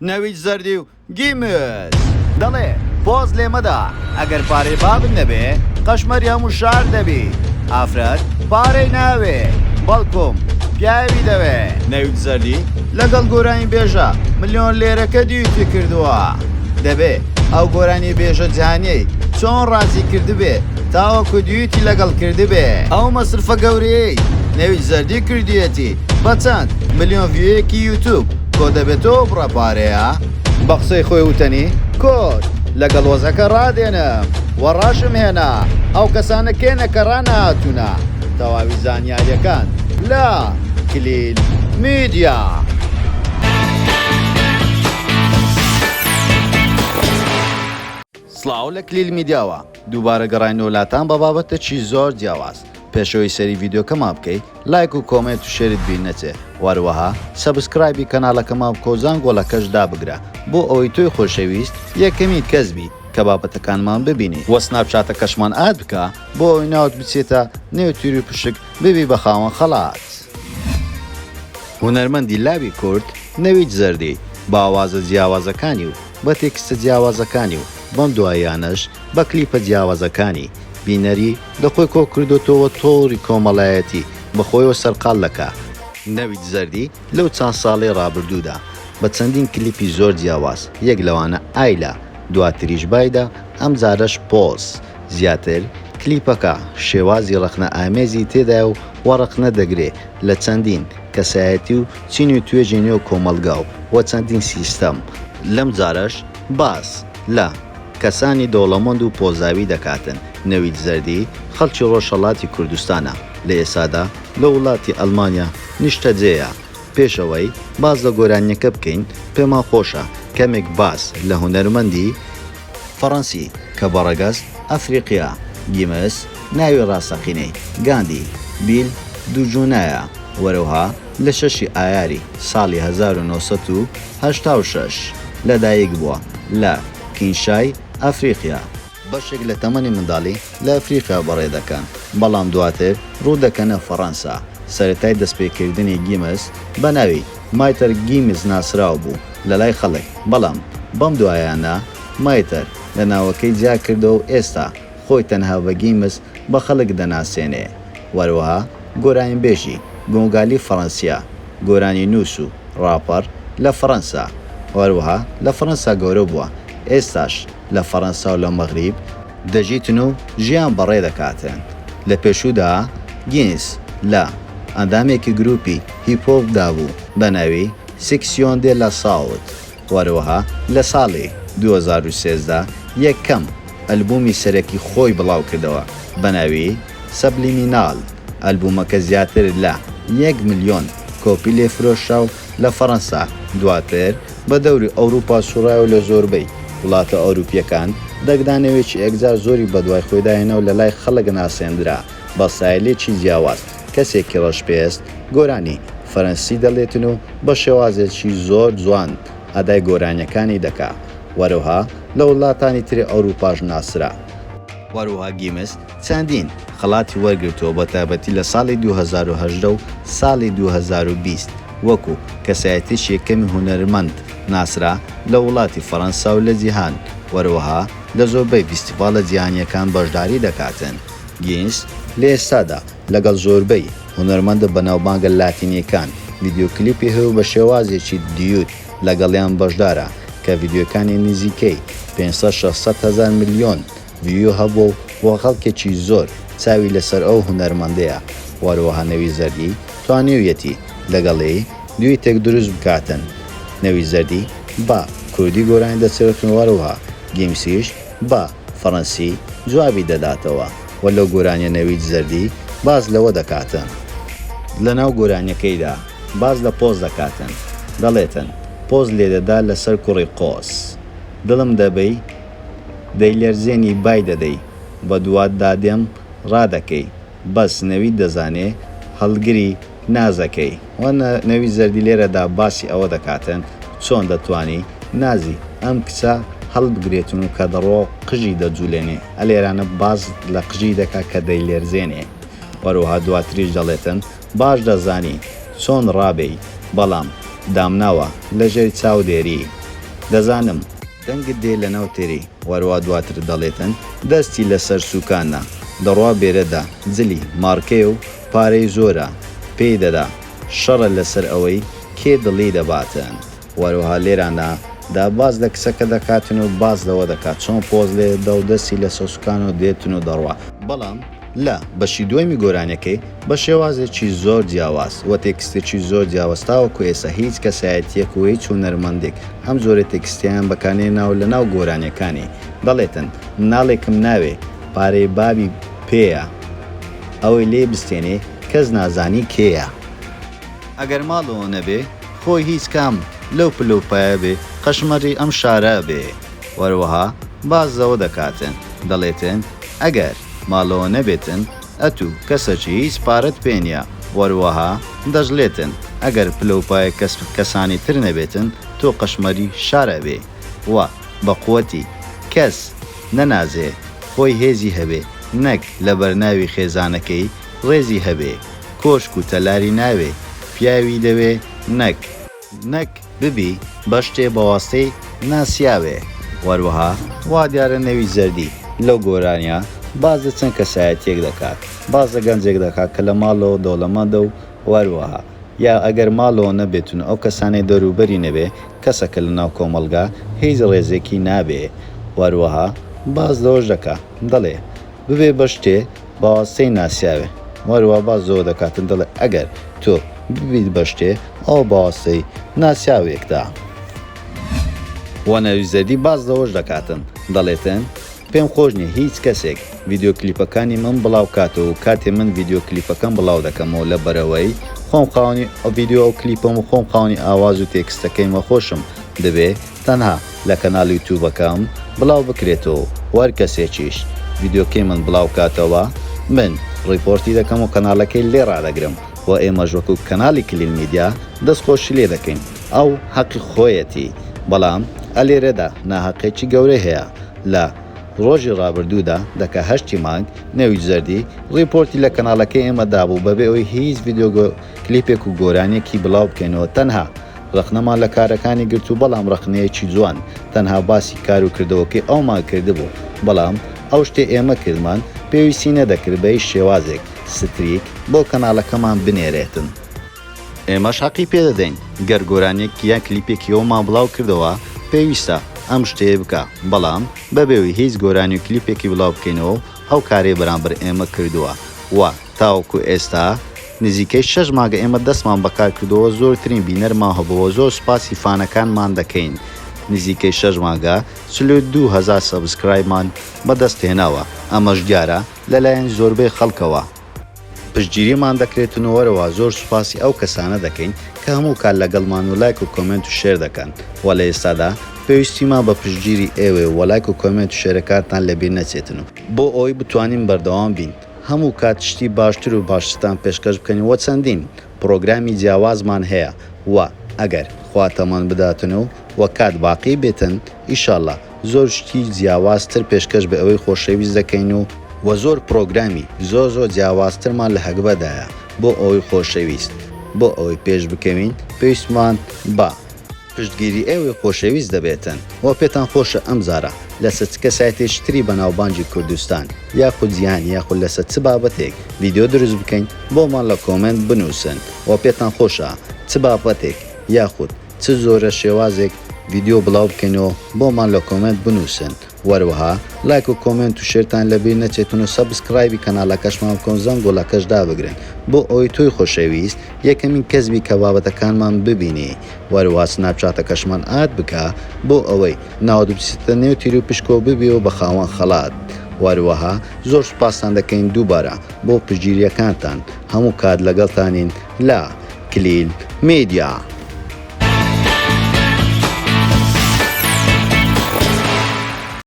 نەویت زەردی و گیمز دەڵێ پۆز لێمەدا ئەگەر پارەی بابن نەبێ قەشمەری هەموو شار دەبی ئافرەت پارەی ناوێ بەڵکوم پیاوی دەوێ نەویت زەردی لەگەڵ گۆرانی بێژە ملیۆن لێرەکە دیوتی کردووە دەبێ ئەو گۆرانی بێژە جیهانیەی چۆن ڕازی کردبێ تاوەکو دیوتی لەگەڵ کردبێ ئەو مەسرفە گەورەی نەویت زەردی کردویەتی بە چەند ملیۆن ڤیوەیەکی یوتیوب کۆ دەبێتەوە بڕەپارەیە بە قسەی خۆی وتەنی کۆت لەگەڵ وەزەکە ڕادێنم وەڕاشم هێنا ئەو کەسانە کێنە کە ڕانەهاتوونە تەواوی زانیاریەکان لە کلیل میدیا. سڵاو لە کلیل میدیاوە دووبارە گەڕاینەوە وڵاتان بە بابەتێکی زۆر جیاواز پێشەوەی سەری ڤیدیۆکەما بکەیت لایک و کۆمنت و شێرت بیر نەچێ وەروەها سەبسکرایبی کەناڵەکەما بکە و زانگۆڵەکەش دابگرە بۆ ئەوەی تۆی خۆشەویست یەکەمی کەس بی کە بابەتەکانمان ببینی وە سناپچاتەکەشمان ئاد بکە بۆ ئەوەی ناوت بچێتە نێوتیری پشک ببی بە خاوەن خەڵات. هونەرمەندی لاوی کورد نەویت زەردی بە ئاوازە جیاوازەکانی و بە تێکستە جیاوازەکانی و بەم دوایانەش بە کلیپە جیاوازەکانی بینەری دەخۆی کۆ کردوتەوە تۆڕی کۆمەڵایەتی بەخۆیەوە سەرقال دەکا. نەویت زەردی لەو چەند ساڵی ڕابردوودا بە چەندین کلیپی زۆر جیاواز یەک لەوانە ئایلا دواتریش بایدا ئەم جارەش پۆز زیاتر کلیپەکە شێوازی ڕخنە ئامێزی تێدا و وەڕقنە دەگرێ لە چەندین کەسایەتی و چین و توێژی نێو کۆمەلگا و چەندین سیستەم لەم جارەش باس لە کەسانی دەوڵەمەند و پۆزاوی دەکاتن. نەویت زەردی خەڵکی ڕۆژهەڵاتی کوردستانە لە ئێسادا لە وڵاتی ئەڵمانیا نیشتە جێیە. پێشەوەی باز لە گۆرانیەکە بکەین پێمان خۆشە کەمێک باس لە هونەرمەندی فەڕەنسی کە بەڕەگەز ئەفریقیا گیمس ناوی ڕاستەقینەی گاندی بیل دووجوونایە وەرەوها لە 6 ئایاری ساڵی 1986 لەدایک بووە لە کینشای ئەفریقیا بەشێک لە تەمەنی منداڵی لە ئەفریقیا بەڕێ دەکەن بەڵام دواتر ڕوو دەکەنە فەڕەنسا. سەرەتای دەستپێکردنی گیمس بە ناوی مایتەر گیمز ناسرااو بوو لە لای خەڵک بەڵام بەم دوایانە مایتەر لە ناوەکەی جیا کردەوە و ئێستا خۆی تەنها بە گیمز بە خەڵک دەناسێنێ. وەروەها گۆرانی بێژی گۆنگالی فەڕەنسیا گۆرانی نووس و ڕاپەر لە فەڕەنسا وەروەها لە فەڕەنسا گەورە بووە ئێستاش لە فەڕەنسا و لە مەغریب دەژیتن و ژیان بەڕێ دەکاتن. لە پێشوودا گینس لە ئەندامێکی گروپی هیپۆپدا بوو بە ناوی سیکسیۆن دێ لە ساوت وەروەها لە ساڵی 2013 یەکەم ئەلبومی سەرەکی خۆی بڵاو کردەوە بە ناوی سەبلیمینال. ئەلبومەکە زیاتر لە 1 ملیۆن کۆپی لێفرۆشا و لە فەڕەنسا دواتر بە دەوری ئەوروپا سوڕای و لە زۆربەی وڵاتە ئەوروپیەکان دەگدانەوێکی ئەگزار زۆری بەدوای خۆیداهێنەوە لە لای خەڵک ناسێنرا بە سایلێکی جیاواز کەسێکی ڕەشپێست گۆرانی فەرەنسی دەڵێتن و بە شێوازێکی زۆر جوان ئەدای گۆرانیەکانی دەکا وەروها لە وڵاتانی تری ئەوروپاش ناسرا. وەروها گیمس چەندین خەڵاتی وەرگرتەوە بە تایبەتی لە ساڵی 2018 و ساڵی 2020 وەکو کەسایەتیش یەکەمی هونەرمەند ناسرا لە وڵاتی فەڕەنسا و لە جیهان وەروەها لە زۆربەی فیستیڤالە جیهانیەکان بەشداری دەکاتن. گینس لە ئێستادا لەگەڵ زۆربەی هونەرمەندە بەناوبانگە لاتینیەکان ڤیدیۆکلیپی هەیە بە شێوازێکی دیوت لەگەڵیان بەشدارە کە ڤیدیۆکانی نزیکەی 500-600 ملیۆن ڤیو هەبوو و خەڵکێکی زۆر چاوی لەسەر ئەو هونەرمەندەیە. وەروەها نەویت زەردی توانیویەتی لەگەڵی دوی تێک دروست بکاتن. نەویت زەردی بە کوردی گۆرانی دەچێتن وەروەها گیمسیش بە فەڕەنسی جوابی دەداتەوە و لەو گۆرانیە نەویت زەردی باز لەوە دەکاتن. لە ناو گۆرانیەکەیدا باز لە پۆز دەکاتن دەڵێتن پۆز لێدەدا لەسەر کوڕی قۆس دڵم دەبەی دەیلێرزێنی بای دەدەی بە دوات دادێم ڕادەکەی بەس نەویت دەزانێ هەڵگری نازەکەی. نەویت زەردی لێرەدا باسی ئەوە دەکاتن چۆن دەتوانی نازی ئەم کچە هەڵبگرێتن و کە دەڕۆ قژی دەجوولێنێ ئەلێرانە باز لە قژی دەکا کە دەیلێرزێنێ. وەروها دواتریش دەڵێتن باش دەزانی چۆن ڕابێی بەڵام دامناوە لە ژێری چاودێری دەزانم دەنگت دێ لە ناو تێری وەروە دواتر دەڵێتن دەستی لەسەر سوکانە دەڕوا بێرەدا جلی مارکێ و پارەی زۆرە پێی دەدا شەڕە لەسەر ئەوەی کێ دڵی دەباتن وەروەها لێرانە دا باز لە کسەکە دەکاتن و باز لەوە دەکات چۆن پۆز لێ دەودەستی لە سۆسکان و دێتن و دەڕوا بەڵام لە بەشی دوایمی گۆرانەکەی بە شێوازێکی زۆر جیاواز وە تێکستێکی زۆر جیاوازتاوەکو ئێستا هیچ کەسایەتیەک و هیچ هونەرمەندێک ئەم زۆرە تێکستیان بەکانێناو لە ناو گۆرانەکانی دەڵێتن ناڵێکم ناوێ پارەی بابی پێیە ئەوەی لێ بستێنێ کەس نازانی کێیە ئەگەر ماڵەوە نەبێ خۆی هیچ کام لەو پلوپایە بێ قەشمەری ئەم شارە بێ وەروەها بازەوە دەکاتن دەڵێتن ئەگەر ماڵەوە نەبێتن ئەتوو کەسەکی هیچ پارەت پێنیە وەروەها دەژلێتن ئەگەر پلوپایە کەسانی تر نەبێتن تۆ قەشمەری شارە بێ وە بەقوەتی کەس نەنازێ خۆی هێزی هەبێ نەک لە بەرناوی خێزانەکەی ڕێزی هەبێ کۆشک و تەلاری ناوێ پیاوی دەوێ نەک ببی بە شتێ بەواستەی ناسیاوێ وەروەها وا دیارە نەوی زەردی لەو گۆرانیا باز لە چەند کەسایەتێک دەکات باز لە گەنجێک دەکات کە لە ماڵەوە دەوڵەمەندە و وەروەها یا ئەگەر ماڵەوە نەبێتون ئەو کەسانەی دەوروبەری نەبێ کەسەکە لە ناو کۆمەلگا هیچ ڕێزێکی نابێ وەروەها باز لەوەش دەکات دەڵێ ببێ بە شتێ بەواستەی ناسیاوێ وەروە باز زۆر دەکاتن دەڵێ ئەگەر تۆ ببیت بە شتێ ئەو بەواستەی ناسیاوێکدا وە نەویزەردی باز لەوەش دەکاتن دەڵێتن پێم خۆش نییە هیچ کەسێک ڤیددیۆ کلیپەکانی من بڵاو کاتەوە و کاتێ من ڤیددیۆ کلیپەکەم بڵاو دەکەمەوە لە بەرەوەی خۆم قاوەنی ئەو ڤیددیۆ ئەو کلیپەم و خۆم قاوەنی ئاواز و تێکستەکەیمە خۆشم دەبێ تەنها لە کەناڵ یوتیوبەکەم بڵاو بکرێتەوە وەر کەسێکیش ڤیددیۆکەی من بڵاو کاتەوە من ڕیپۆرتی دەکەم و کەناڵەکەی لێ ڕادەگرم و ئێمەش وەکو کەناڵی کلیل میدیا دەستخۆشی لێ دەکەین ئەو حەقی خۆیەتی بەڵام ئەلێرەدا ناحەقێکی گەورەی هەیە لە ڕۆژی ڕابردوودا دەکە هەشتی مانگ نەوی زەردی ڕیپۆرتی لە کەناڵەکەی ئێمەدا بوو بەبێ ئەوی هیچ ڤیددیۆ کلیپێک و گۆرانێکی بڵاو بکەینەوە تەنها ڕخنەمان لە کارەکانی گرت و بەڵام ڕخنەیەکی جوان تەنها باسی کار و کردەوەکەی ئەومان کردبوو بەڵام ئەو شتێ ئێمە کردمان پێویستی نەدەکرد بە هیچ شێوازێک ستریک بۆ کەناڵەکەمان بنێرێتن ئێمەش حەقی پێدەدەین گەر گۆرانێک یان کلیپێکی ئەومان بڵاو کردەوە پێویستە ئەم شتەیە بکە بەڵام بەبێەوەی هیچ گۆرانی و کلیپێکی بڵاو بکەینەوە ئەو کارێ بەرامبەر ئێمە کردووە وە تاوەکو ئێستا نزیکەی 6 ماگە ئێمە دەستمان بەکار کردەوە زۆرترین بینەرمان هەبەوە زۆر سوپاسی فانەکانمان دەکەین نزیکەی 6 ماگە 2,000 سەبسکرایبمان بەدەستهێناوە ئەمەش دیارە لەلایەن زۆربەی خەڵکەوە پشتگیریمان دەکرێتنەوەرەوە زۆر سوپاسی ئەو کەسانە دەکەین کە هەموو کار لەگەڵمان و لایک و کۆمنت و شێر دەکەن وە لە ئێستادا پێویستیمان بە پشتگیری ئێوێ و لایک و کۆمنت و شێرەکارتان لەبیر نەچێتن و بۆ ئەوەی بتوانین بەردەوام بین هەموو کات شتی باشتر و باشتان پێشکەش بکەین وە چەندین پرۆگرامی جیاوازمان هەیە وە ئەگەر خواتەمان بداتن و کات باقی بێتن ئیشاڵڵا زۆر شتی جیاوازتر پێشکەش بە ئەوەی خۆشەویست دەکەین و زۆر پرۆگرامی زۆر جیاوازترمان لە هەگبەدایە بۆ ئەوەی خۆشەویست بۆ ئەوەی پێش بکەوین پێویستمان بە پشتگیری ئێوەی خۆشەویست دەبێتن و پێتان خۆشە ئەم زارە لەسەر چ کەسایەتێکتری بەناوبانجی کوردستان یاخود جیهان یاخود لەسەر چ بابەتێک ڤیددیۆ دروست بکەین بۆمان لە کۆمنت بنووسن و پێتان خۆشە چ بابەتێک یاخود چ زۆرە شێوازێک ڤیددیۆ بڵاو بکەینەوە بۆمان لە کۆمنت بنووسن وەروەها لایک و کۆمنت و شێرتان لەبیر نەچێتون و سەبسکرایبی کەناڵەکەشمان بکەن زەنگۆڵەکەشدا بگرن بۆ ئەوەی تۆی خۆشەویست یەکەمین کەسبی کە بابەتەکانمان ببینی وەروەها سناپچاتەکەشمان ئاد بکە بۆ ئەوەی ناودوبسیتە نێو تیر و پشکۆ ببیەوە بە خاوەن خەڵات وەروەها زۆر سوپاسان دەکەین دووبارە بۆ پشتگیریەکانتان هەموو کات لەگەڵتانین لە کلیل میدیا.